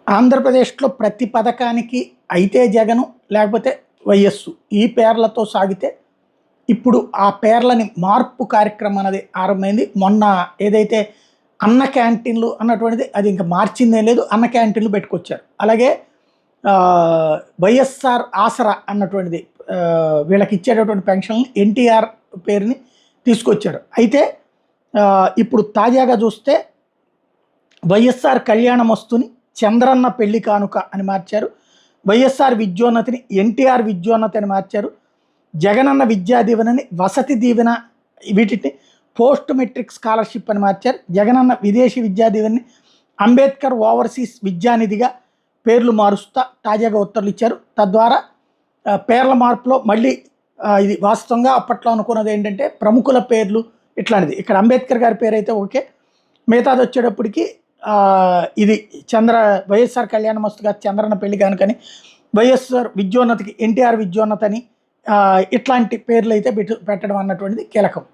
ఆంధ్రప్రదేశ్లో ప్రతి పథకానికి అయితే జగను లేకపోతే వైఎస్సు ఈ పేర్లతో సాగితే ఇప్పుడు ఆ పేర్లని మార్పు కార్యక్రమం అనేది ఆరంభమైంది. మొన్న ఏదైతే అన్న క్యాంటీన్లు అన్నటువంటిది అది ఇంకా మార్చిందే లేదు, అన్న క్యాంటీన్లు పెట్టుకొచ్చారు. అలాగే వైఎస్ఆర్ ఆసరా అన్నటువంటిది వీళ్ళకి ఇచ్చేటటువంటి పెన్షన్లు ఎన్టీఆర్ పేరుని తీసుకొచ్చారు. అయితే ఇప్పుడు తాజాగా చూస్తే వైఎస్ఆర్ కళ్యాణం వస్తుని చంద్రన్న పెళ్లి కానుక అని మార్చారు. వైఎస్ఆర్ విద్యోన్నతిని ఎన్టీఆర్ విద్యోన్నతి అని మార్చారు. జగనన్న విద్యా దీవెనని వసతి దీవెన, వీటిని పోస్ట్ మెట్రిక్ స్కాలర్షిప్ అని మార్చారు. జగనన్న విదేశీ విద్యా దీవెనని అంబేద్కర్ ఓవర్సీస్ విద్యానిధిగా పేర్లు మారుస్తా తాజాగా ఉత్తర్వులు ఇచ్చారు. తద్వారా పేర్ల మార్పులో మళ్ళీ ఇది వాస్తవంగా అప్పట్లో అనుకున్నది ఏంటంటే ప్రముఖుల పేర్లు ఇట్లాంటిది. ఇక్కడ అంబేద్కర్ గారి పేరు అయితే ఓకే, మిగతాది వచ్చేటప్పటికి ఇది వైఎస్ఆర్ కళ్యాణమస్తుగా చంద్రన్న పెళ్లి కానుకని, వైఎస్ఆర్ విద్యోన్నతికి ఎన్టీఆర్ విద్యోన్నతి అని ఇట్లాంటి పేర్లు అయితే పెట్టడం అన్నటువంటిది కీలకం.